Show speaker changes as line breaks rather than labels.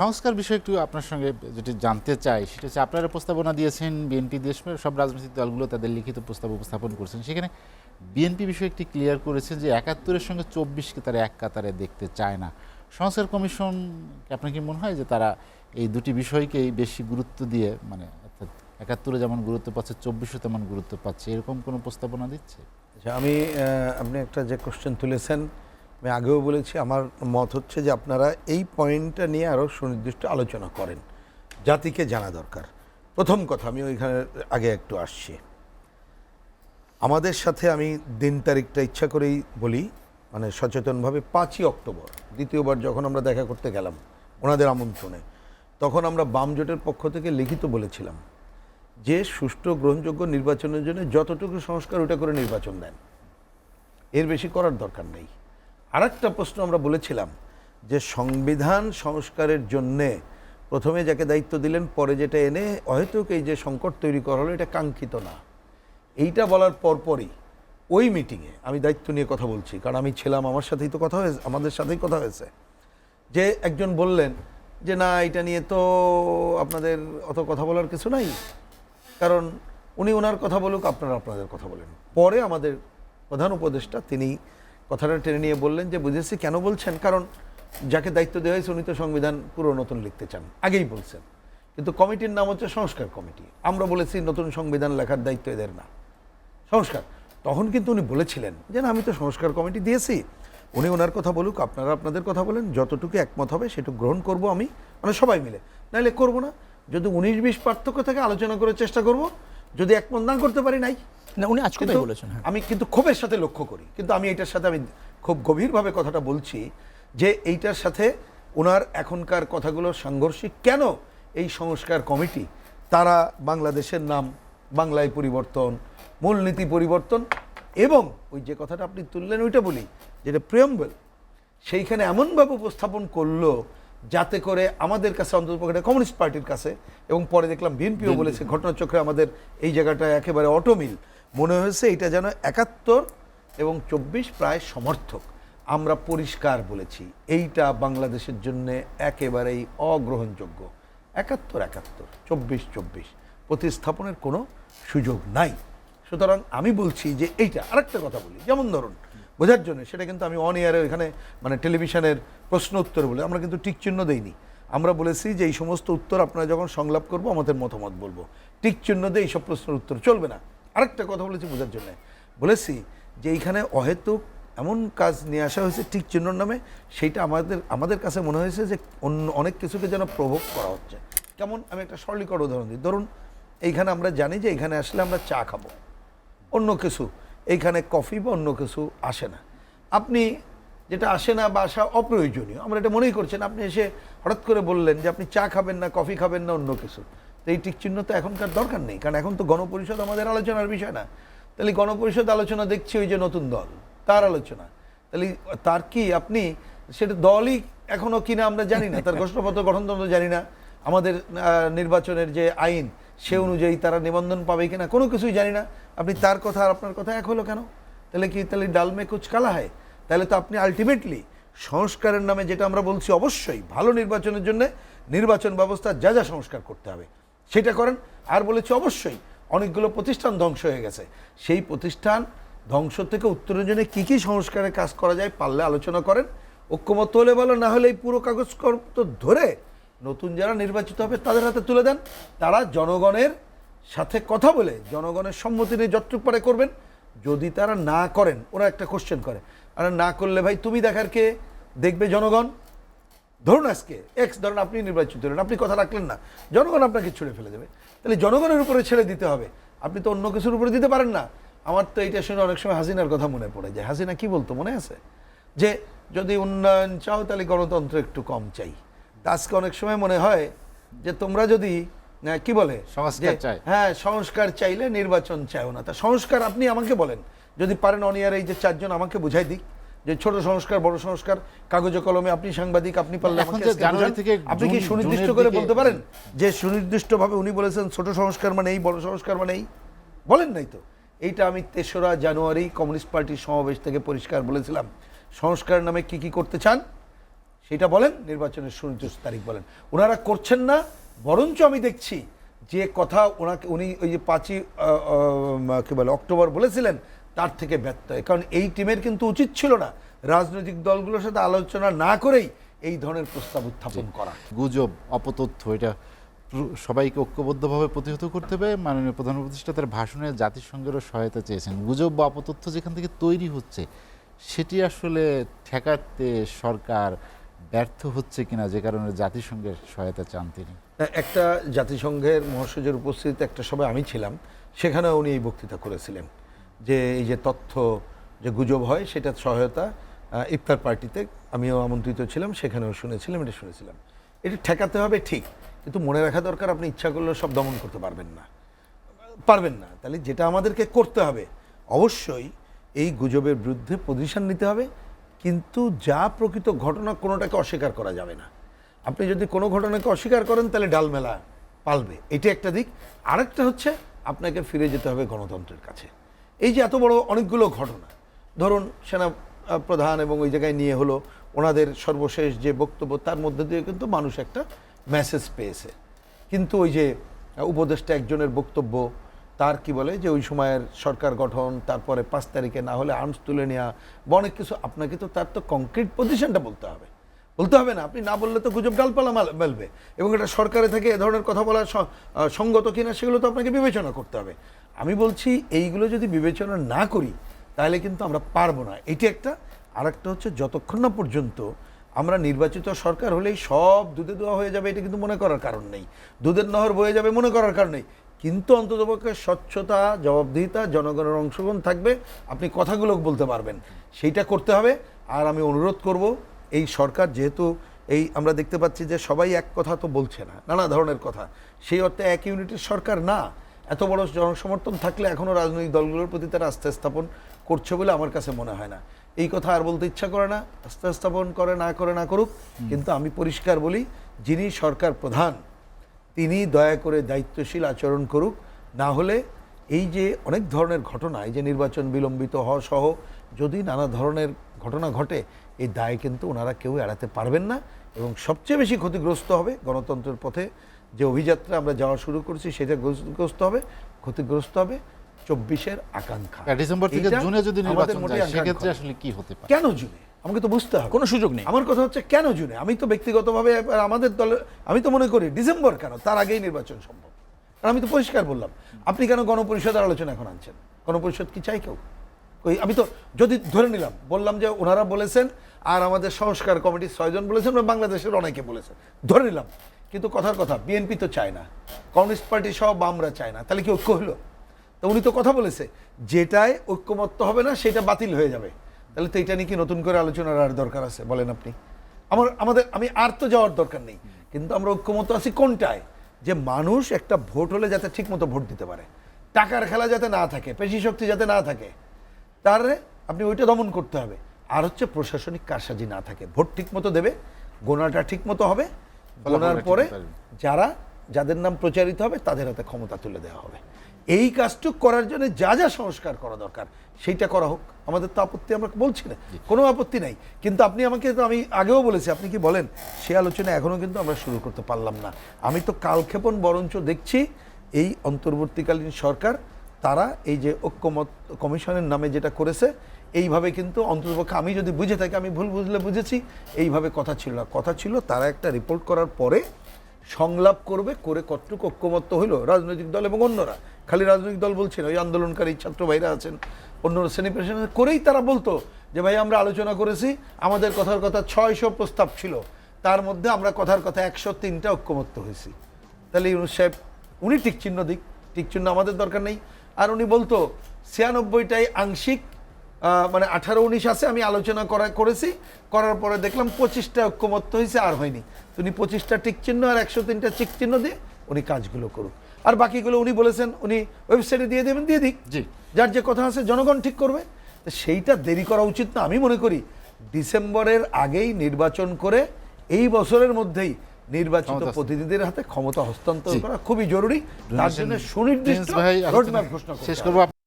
সংস্কার বিষয়ে একটু আপনার সঙ্গে যেটি জানতে চাই সেটা হচ্ছে আপনারা প্রস্তাবনা দিয়েছেন বিএনপি দেশের সব রাজনৈতিক দলগুলো তাদের লিখিত প্রস্তাব উপস্থাপন করছেন। সেখানে বিএনপি বিষয়ে একটি ক্লিয়ার করেছে যে ৭১-এর সঙ্গে ২৪কে তারা এক কাতারে দেখতে চায় না। সংস্কার কমিশন আপনার কি মনে হয় যে তারা এই দুটি বিষয়কেই বেশি গুরুত্ব দিয়ে মানে অর্থাৎ ৭১-এ যেমন গুরুত্ব পাচ্ছে ২৪ও তেমন গুরুত্ব পাচ্ছে এরকম কোনো প্রস্তাবনা দিচ্ছে?
আচ্ছা, আপনি একটা যে কোশ্চেন তুলেছেন আমি আগেও বলেছি, আমার মত হচ্ছে যে আপনারা এই পয়েন্টটা নিয়ে আরও সুনির্দিষ্ট আলোচনা করেন, জাতিকে জানা দরকার। প্রথম কথা, আমি ওইখানে আগে একটু আসছি। আমাদের সাথে আমি দিন তারিখটা ইচ্ছা করেই বলি, মানে সচেতনভাবে ৫ই অক্টোবর দ্বিতীয়বার যখন আমরা দেখা করতে গেলাম ওনাদের আমন্ত্রণে, তখন আমরা বাম জোটের পক্ষ থেকে লিখিত বলেছিলাম যে সুষ্ঠু গ্রহণযোগ্য নির্বাচনের জন্য যতটুকু সংস্কার ওটা করে নির্বাচন দেন, এর বেশি করার দরকার নেই। আর একটা প্রশ্ন আমরা বলেছিলাম যে সংবিধান সংস্কারের জন্যে প্রথমে যাকে দায়িত্ব দিলেন পরে যেটা এনে অহেতুক এই যে সংকট তৈরি করা হলো এটা কাঙ্ক্ষিত না। এইটা বলার পরপরই ওই মিটিংয়ে আমি দায়িত্ব নিয়ে কথা বলছি, কারণ আমি ছিলাম, আমার সাথেই তো কথা হয়েছে, আমাদের সাথেই কথা হয়েছে, যে একজন বললেন যে না এটা নিয়ে তো আপনাদের অত কথা বলার কিছু নাই, কারণ উনি ওনার কথা বলুক, আপনারা আপনাদের কথা বলেন। পরে আমাদের প্রধান উপদেষ্টা তিনি কথাটা টেনে নিয়ে বললেন যে বুঝেছি কেন বলছেন, কারণ যাকে দায়িত্ব দেওয়া হয়েছে উনি তো সংবিধান পুরো নতুন লিখতে চান, আগেই বলছেন, কিন্তু কমিটির নাম হচ্ছে সংস্কার কমিটি। আমরা বলেছি নতুন সংবিধান লেখার দায়িত্ব এদের না, সংস্কার। তখন কিন্তু উনি বলেছিলেন যে না আমি তো সংস্কার কমিটি দিয়েছি, উনি ওনার কথা বলুক, আপনারা আপনাদের কথা বলেন, যতটুকু একমত হবে সেটুকু গ্রহণ করব আমি, মানে সবাই মিলে, নাহলে করবো না। যদি ১৯-২০ পার্থক্য থেকে আলোচনা করে চেষ্টা করব, যদি একমত না করতে পারি নাই
না, উনি আজকে তাই বলেছেন।
আমি কিন্তু ক্ষোভের সাথে লক্ষ্য করি, কিন্তু আমি এটার সাথে আমি খুব গভীরভাবে কথাটা বলছি যে এইটার সাথে ওনার এখনকার কথাগুলো সাংঘর্ষিক। কেন এই সংস্কার কমিটি, তারা বাংলাদেশের নাম বাংলায় পরিবর্তন, মূলনীতি পরিবর্তন, এবং ওই যে কথাটা আপনি তুললেন ওইটা বলি, যেটা প্রিয়াম্বল, সেইখানে এমনভাবে উপস্থাপন করলো যাতে করে আমাদের কাছে, অন্ততপক্ষে কমিউনিস্ট পার্টির কাছে, এবং পরে দেখলাম বিএনপিও বলেছে, ঘটনাচক্রে আমাদের এই জায়গাটা একেবারে অটোমিল মনে হয়েছে, এটা যেন ৭১ এবং ২৪ প্রায় সমর্থক। আমরা পরিষ্কার বলেছি এইটা বাংলাদেশের জন্য একেবারেই অগ্রহণযোগ্য। ৭১, ২৪ প্রতিস্থাপনের কোনো সুযোগ নাই। সুতরাং আমি বলছি যে এইটা, আরেকটা কথা বলি, যেমন ধরুন বোঝার জন্য, সেটা কিন্তু আমি অন এয়ারে এখানে মানে টেলিভিশনের প্রশ্ন উত্তর বলে আমরা কিন্তু টিক চিহ্ন দেইনি। আমরা বলেছি যে এই সমস্ত উত্তর আপনারা যখন সংলাপ করবো আমাদের মতামত বলবো, টিক চিহ্ন দিয়ে এইসব প্রশ্নের উত্তর চলবে না। আরেকটা কথা বলেছি বোঝার জন্য, বলেছি যে এইখানে অহেতুক এমন কাজ নিয়ে আসা হয়েছে টিক চিহ্নর নামে, সেইটা আমাদের কাছে মনে হয়েছে যে অন্য অনেক কিছুকে যেন প্রভোগ করা হচ্ছে। কেমন, আমি একটা সরলীকর উদাহরণ দিই। ধরুন এইখানে আমরা জানি যে এখানে আসলে আমরা চা খাবো, অন্য কিছু এইখানে কফি বা অন্য কিছু আসে না, আপনি যেটা আসে না বা আসা অপ্রয়োজনীয় আমরা এটা মনেই করছেন, আপনি এসে হঠাৎ করে বললেন যে আপনি চা খাবেন না, কফি খাবেন না, অন্য কিছু। তো এই টিক চিহ্ন তো এখনকার দরকার নেই, কারণ এখন তো গণপরিষদ আমাদের আলোচনার বিষয় না। তাহলে গণপরিষদ আলোচনা দেখছি ওই যে নতুন দল, তার আলোচনা, তাহলে তার কি আপনি সেটা দলই এখনো কিনা আমরা জানি না, তার ঘোষণাপত্র গঠনতন্ত্র জানি না, আমাদের নির্বাচনের যে আইন সে অনুযায়ী তারা নিবন্ধন পাবে কিনা কোনো কিছুই জানি না। আপনি তার কথা আর আপনার কথা এক হলো কেন? তাহলে ডালমে কুচ কালা হয়। তাহলে তো আপনি আলটিমেটলি সংস্কারের নামে, যেটা আমরা বলছি অবশ্যই ভালো নির্বাচনের জন্য নির্বাচন ব্যবস্থা যা যা সংস্কার করতে হবে সেটা করেন, আর বলেছি অবশ্যই অনেকগুলো প্রতিষ্ঠান ধ্বংস হয়ে গেছে, সেই প্রতিষ্ঠান ধ্বংস থেকে উত্তরণের জন্য কী কী সংস্কারের কাজ করা যায় পারলে আলোচনা করেন, ঐক্যমত হলে ভালো, না হলে এই পুরো কাগজপত্র ধরে নতুন যারা নির্বাচিত হবে তাদের হাতে তুলে দেন, তারা জনগণের সাথে কথা বলে জনগণের সম্মতি নিয়ে যতটুকু পারে করবেন। যদি তারা না করেন, ওরা একটা কোশ্চেন করে, আর না করলে ভাই তুমি দেখার কে, দেখবে জনগণ। ধরুন আজকে ধরুন আপনি নির্বাচিত হলেন, আপনি কথা রাখলেন না, জনগণ আপনাকে ছুড়ে ফেলে দেবে, তাহলে জনগণের উপরে ছেড়ে দিতে হবে, আপনি তো অন্য কিছুর উপরে দিতে পারেন না। আমার তো এইটা শুনে অনেক সময় হাসিনার কথা মনে পড়ে যায়। হাসিনা কি বলতো মনে আছে, যে যদি উন্নয়ন চাও তাহলে গণতন্ত্র একটু কম চাই। আজকে অনেক সময় মনে হয় যে তোমরা যদি কি বলে হ্যাঁ সংস্কার চাইলে নির্বাচন চাইও না। তা সংস্কার আপনি আমাকে বলেন, যদি পারেন অনিয়ার এই যে চারজন আমাকে বুঝাই দিক যে ছোট সংস্কার বড় সংস্কার, কাগজে কলমে, আপনি সাংবাদিক, আপনি পারলে আপনি কি সুনির্দিষ্ট করে বলতে পারেন যে সুনির্দিষ্টভাবে উনি বলেছেন ছোট সংস্কার মানে এই, বড় সংস্কার মানে এই? বলেন নাই তো। এইটা আমি ৩রা জানুয়ারি কমিউনিস্ট পার্টির সমাবেশ থেকে পরিষ্কার বলেছিলাম, সংস্কার নামে কি কি করতে চান সেটা বলেন, নির্বাচনের সুনির্দিষ্ট তারিখ বলেন। ওনারা করছেন না, বরঞ্চ আমি দেখছি যে কথা উনি ওই যে 5ই কি বলে অক্টোবর বলেছিলেন তার থেকে ব্যর্থ হয়। কারণ এই টিমের কিন্তু উচিত ছিল না রাজনৈতিক দলগুলোর সাথে আলোচনা না করেই এই ধরনের প্রস্তাব উত্থাপন করা।
গুজব, অপতথ্য, এটা সবাইকে ঐক্যবদ্ধভাবে প্রতিহত করতে হবে। মাননীয় প্রধান উপদেষ্টা তার ভাষণে জাতিসংঘেরও সহায়তা চেয়েছেন। গুজব বা অপতথ্য যেখান থেকে তৈরি হচ্ছে সেটি আসলে ঠেকাতে সরকার ব্যর্থ হচ্ছে কিনা, যে কারণে জাতিসংঘের সহায়তা চান তিনি।
একটা জাতিসংঘের মহাসচিবের উপস্থিতিতে একটা সভায় আমি ছিলাম, সেখানে উনি এই বক্তৃতা করেছিলেন যে এই যে তথ্য যে গুজব হয় সেটার সহায়তা ইফতার পার্টিতে আমিও আমন্ত্রিত ছিলাম, সেখানেও শুনেছিলাম, এটা শুনেছিলাম। এটা ঠেকাতে হবে ঠিক, কিন্তু মনে রাখা দরকার আপনি ইচ্ছা করলেও সব দমন করতে পারবেন না। তাহলে যেটা আমাদেরকে করতে হবে, অবশ্যই এই গুজবের বিরুদ্ধে পজিশন নিতে হবে, কিন্তু যা প্রকৃত ঘটনা কোনোটাকে অস্বীকার করা যাবে না। আপনি যদি কোনো ঘটনাকে অস্বীকার করেন তাহলে ডালমেলা পালবে, এটা একটা দিক। আরেকটা হচ্ছে আপনাকে ফিরে যেতে হবে গণতন্ত্রের কাছে। এই যে এত বড় অনেকগুলো ঘটনা, ধরুন সেনা প্রধান এবং ওই জায়গায় নিয়ে হলো ওনাদের সর্বশেষ যে বক্তব্য, তার মধ্যে দিয়ে কিন্তু মানুষ একটা মেসেজ পেয়েছে। কিন্তু ওই যে উপদেষ্টা একজনের বক্তব্য, তার কি বলে যে ওই সময়ের সরকার গঠন, তারপরে 5 তারিখে না হলে আর্মস তুলে নেওয়া বা অনেক কিছু, আপনাকে তো তার তো কংক্রিট পজিশনটা বলতে হবে না। আপনি না বললে তো গুজব ডালপালা মেলবে, এবং এটা সরকারে থেকে এ ধরনের কথা বলা সঙ্গত কিনা সেগুলো তো আপনাকে বিবেচনা করতে হবে। আমি বলছি এইগুলো যদি বিবেচনা না করি তাহলে কিন্তু আমরা পারবো না, এটি একটা। আরেকটা হচ্ছে যতক্ষণ না পর্যন্ত আমরা নির্বাচিত সরকার হলেই সব দুধে দোয়া হয়ে যাবে, এটা কিন্তু মনে করার কারণ নেই। দুধের নহর বয়ে যাবে মনে করার কারণ নেই, কিন্তু অন্ততপক্ষে স্বচ্ছতা, জবাবদিহিতা, জনগণের অংশগ্রহণ থাকবে, আপনি কথাগুলো বলতে পারবেন, সেইটা করতে হবে। আর আমি অনুরোধ করব, এই সরকার যেহেতু এই আমরা দেখতে পাচ্ছি যে সবাই এক কথা তো বলছে না, নানা ধরনের কথা, সেই অর্থে এক ইউনিটের সরকার না। এত বড় জনসমর্থন থাকলে এখনও রাজনৈতিক দলগুলোর প্রতি তারা আস্থা স্থাপন করছে বলে আমার কাছে মনে হয় না। এই কথা আর বলতে ইচ্ছা করে না, আস্থা স্থাপন করে না করুক, কিন্তু আমি পরিষ্কার বলি, যিনি সরকার প্রধান তিনি দয়া করে দায়িত্বশীল আচরণ করুক। না হলে এই যে অনেক ধরনের ঘটনা, এই যে নির্বাচন বিলম্বিত হওয়া সহ যদি নানা ধরনের ঘটনা ঘটে, এই দায় কিন্তু ওনারা কেউ এড়াতে পারবেন না, এবং সবচেয়ে বেশি ক্ষতিগ্রস্ত হবে গণতন্ত্রের পথে যে অভিযাত্রা আমরা যাওয়া শুরু করছি, সেটা ক্ষতিগ্রস্ত হবে 24-এর আকাঙ্ক্ষা।
ডিসেম্বর থেকে জুনে যদি নির্বাচন হয় সেক্ষেত্রে আসলে কি হতে পারে?
কেন জুনে? আমাকে তো বুঝতে হবে।
কোনো সুযোগ নেই।
আমার কথা হচ্ছে কেন জুনে? আমি তো ব্যক্তিগতভাবে আমাদের দলে আমি তো মনে করি ডিসেম্বর কেন, তার আগেই নির্বাচন সম্ভব। কারণ আমি তো পরিষ্কার বললাম, আপনি কেন গণপরিষদের আলোচনা এখন আনছেন? গণপরিষদ কি চাই কেউ? আমি তো যদি ধরে নিলাম, বললাম যে ওনারা বলেছেন আর আমাদের সংস্কার কমিটির 6 জন বলেছেন, বাংলাদেশের অনেকে বলেছেন, ধরে নিলাম, কিন্তু কথার কথা বিএনপি তো চায় না, কমিউনিস্ট পার্টি সহ বামরা চায় না, তাহলে কি ঐক্য হলো? তো উনি তো কথা বলেছে যেটাই ঐক্যমত্য হবে না সেটা বাতিল হয়ে যাবে, তাহলে তো এটা নিয়ে কি নতুন করে আলোচনার আর দরকার আছে বলেন আপনি? আমি আর তো যাওয়ার দরকার নেই, কিন্তু আমরা ঐক্যমত আছি কোনটায়? যে মানুষ একটা ভোট হলে যাতে ঠিক মতো ভোট দিতে পারে, টাকার খেলা যাতে না থাকে, পেশি শক্তি যাতে না থাকে, তার আপনি ওইটা দমন করতে হবে। আর হচ্ছে প্রশাসনিক কারসাজি না থাকে, ভোট ঠিক মতো দেবে, গোনাটা ঠিক মতো হবে, গোনার পরে যাদের নাম প্রচারিত হবে তাদের হাতে ক্ষমতা তুলে দেওয়া হবে। এই কাজটুক করার জন্য যা যা সংস্কার করা দরকার সেইটা করা হোক, আমাদের তো আপত্তি আমরা বলছি না, কোনো আপত্তি নাই। কিন্তু আপনি আমাকে তো, আমি আগেও বলেছি, আপনি কি বলেন সে আলোচনা এখনও কিন্তু আমরা শুরু করতে পারলাম না। আমি তো কালক্ষেপণ বরঞ্চ দেখছি এই অন্তর্বর্তীকালীন সরকার তারা এই যে ঐক্যমত কমিশনের নামে যেটা করেছে, এইভাবে কিন্তু অন্ততপক্ষে আমি যদি বুঝে থাকি, আমি ভুল বুঝলে বুঝেছি, এইভাবে কথা ছিল তারা একটা রিপোর্ট করার পরে সংলাপ করবে, করে কতটুকু ঐক্যমত্য হইল রাজনৈতিক দল এবং অন্যরা, খালি রাজনৈতিক দল বলছে না, ওই আন্দোলনকারী ছাত্র ভাইরা আছেন, অন্য শ্রেণী পেশা করেই তারা বলতো যে ভাই আমরা আলোচনা করেছি, আমাদের কথার কথা 600 প্রস্তাব ছিল, তার মধ্যে আমরা কথার কথা 103টা ঐক্যমত্য হয়েছি। তাহলে ইউনুস সাহেব উনি টিকচিহ্ন দিক, টিকচিহ্ন আমাদের দরকার নেই। আর উনি বলতো 96টাই আংশিক, মানে 18-19 আছে, আমি আলোচনা করেছি, করার পরে দেখলাম 25টা ঐক্যমত্য হয়েছে, আর হয়নি। উনি 25টা টিক চিহ্ন আর 103টা চিক চিহ্ন দিয়ে উনি কাজগুলো করুক, আর বাকিগুলো উনি বলেছেন উনি ওয়েবসাইটে দিয়ে দেবেন, দিয়ে দিক, যার যে কথা আছে জনগণ ঠিক করবে। সেইটা দেরি করা উচিত না। আমি মনে করি ডিসেম্বরের আগেই নির্বাচন করে এই বছরের মধ্যেই নির্বাচিত প্রতিনিধিদের হাতে ক্ষমতা হস্তান্তর করা খুবই জরুরি, তার জন্য সুনির্দিষ্ট রোডম্যাপ ঘোষণা করতে হবে।